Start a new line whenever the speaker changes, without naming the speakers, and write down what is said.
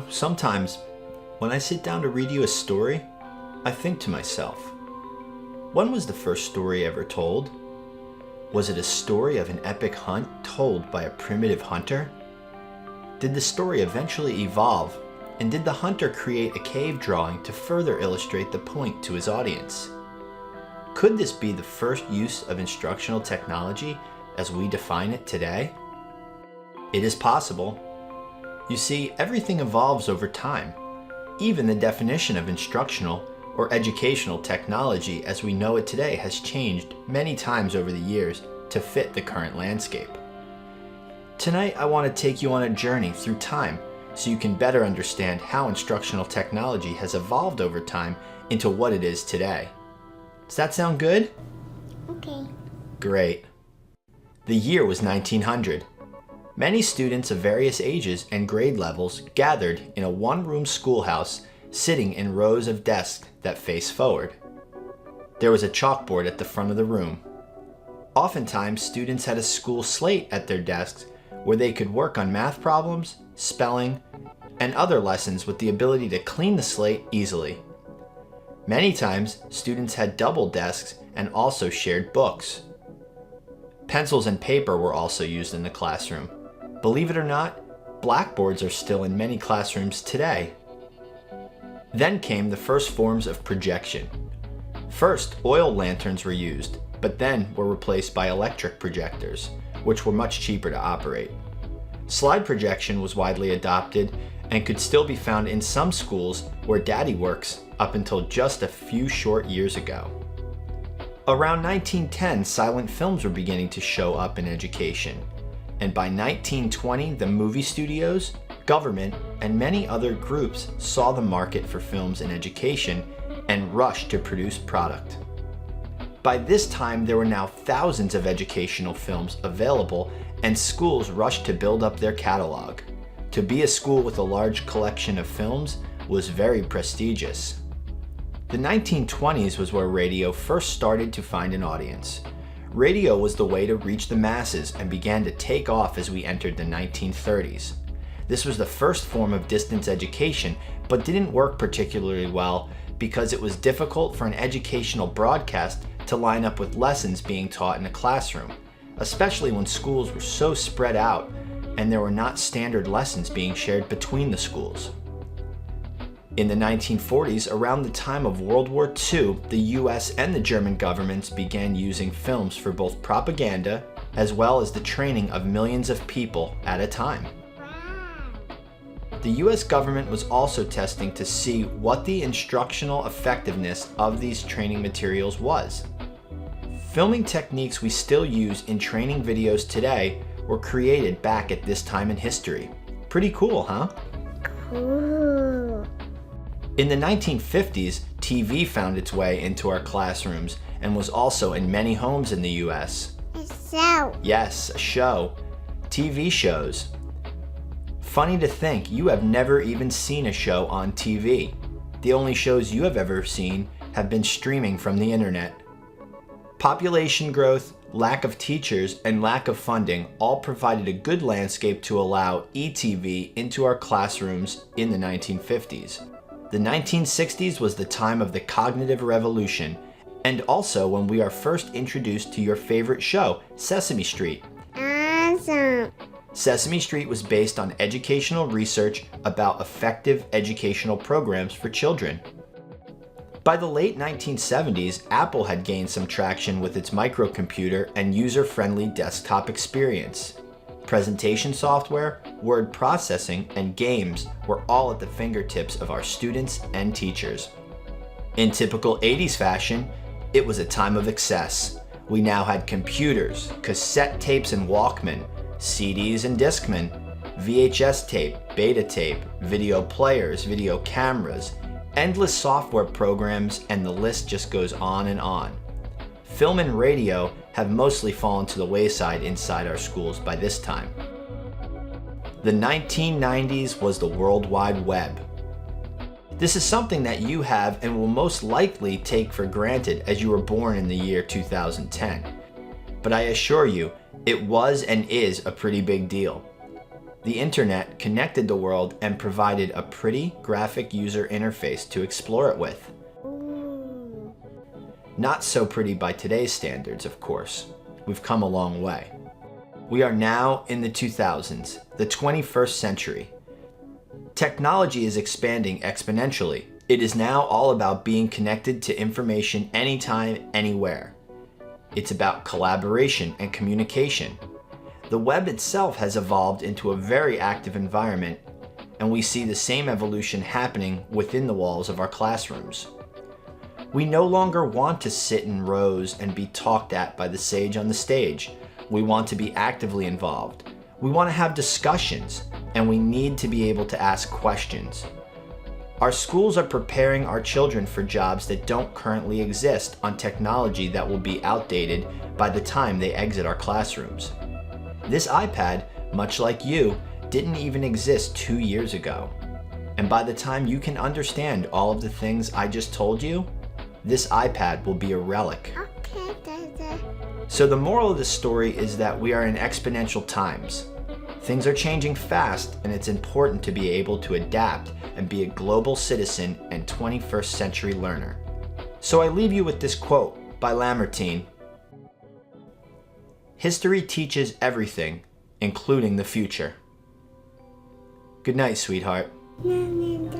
Sometimes when I sit down to read you a story, I think to myself, when was the first story ever told? Was it a story of an epic hunt told by a primitive hunter? Did the story eventually evolve, and did the hunter create a cave drawing to further illustrate the point to his audience? Could this be the first use of instructional technology as we define it today? It is possible. You see, everything evolves over time. Even the definition of instructional or educational technology as we know it today has changed many times over the years to fit the current landscape. Tonight, I want to take you on a journey through time so you can better understand how instructional technology has evolved over time into what it is today. Does that sound good?
Okay.
Great. The year was 1900. Many students of various ages and grade levels gathered in a one-room schoolhouse sitting in rows of desks that face forward. There was a chalkboard at the front of the room. Oftentimes, students had a school slate at their desks where they could work on math problems, spelling, and other lessons with the ability to clean the slate easily. Many times, students had double desks and also shared books. Pencils and paper were also used in the classroom. Believe it or not, blackboards are still in many classrooms today. Then came the first forms of projection. First, oil lanterns were used, but then were replaced by electric projectors, which were much cheaper to operate. Slide projection was widely adopted and could still be found in some schools where Daddy works up until just a few short years ago. Around 1910, silent films were beginning to show up in education, and by 1920, the movie studios, government, and many other groups saw the market for films in education and rushed to produce product. By this time, there were now thousands of educational films available, and schools rushed to build up their catalog. To be a school with a large collection of films was very prestigious. The 1920s was where radio first started to find an audience. Radio was the way to reach the masses and began to take off as we entered the 1930s. This was the first form of distance education, but didn't work particularly well because it was difficult for an educational broadcast to line up with lessons being taught in a classroom, especially when schools were so spread out and there were not standard lessons being shared between the schools. In the 1940s, around the time of World War II, the US and the German governments began using films for both propaganda as well as the training of millions of people at a time. The US government was also testing to see what the instructional effectiveness of these training materials was. Filming techniques we still use in training videos today were created back at this time in history. Pretty cool, huh?
Cool.
In the 1950s, TV found its way into our classrooms and was also in many homes in the US.
So.
Yes, a show. TV shows. Funny to think, you have never even seen a show on TV. The only shows you have ever seen have been streaming from the internet. Population growth, lack of teachers, and lack of funding all provided a good landscape to allow ETV into our classrooms in the 1950s. The 1960s was the time of the cognitive revolution, and also when we are first introduced to your favorite show, Sesame Street.
Awesome.
Sesame Street was based on educational research about effective educational programs for children. By the late 1970s, Apple had gained some traction with its microcomputer and user-friendly desktop experience. Presentation software, word processing, and games were all at the fingertips of our students and teachers. In typical 80s fashion, it was a time of excess. We now had computers, cassette tapes and Walkman, CDs and Discman, VHS tape, beta tape, video players, video cameras, endless software programs, and the list just goes on and on. Film and radio have mostly fallen to the wayside inside our schools by this time. The 1990s was the World Wide Web. This is something that you have and will most likely take for granted as you were born in the year 2010. But I assure you, it was and is a pretty big deal. The internet connected the world and provided a pretty graphic user interface to explore it with.
Ooh.
Not so pretty by today's standards, of course. We've come a long way. We are now in the 2000s, the 21st century. Technology is expanding exponentially. It is now all about being connected to information anytime, anywhere. It's about collaboration and communication. The web itself has evolved into a very active environment, and we see the same evolution happening within the walls of our classrooms. We no longer want to sit in rows and be talked at by the sage on the stage. We want to be actively involved. We want to have discussions, and we need to be able to ask questions. Our schools are preparing our children for jobs that don't currently exist on technology that will be outdated by the time they exit our classrooms. This iPad, much like you, didn't even exist 2 years ago. And by the time you can understand all of the things I just told you, this iPad will be a relic.
Okay, Dada.
So the moral of the story is that we are in exponential times. Things are changing fast, and it's important to be able to adapt and be a global citizen and 21st century learner. So I leave you with this quote by Lamartine. History teaches everything, including the future. Good night, sweetheart.
Na, na,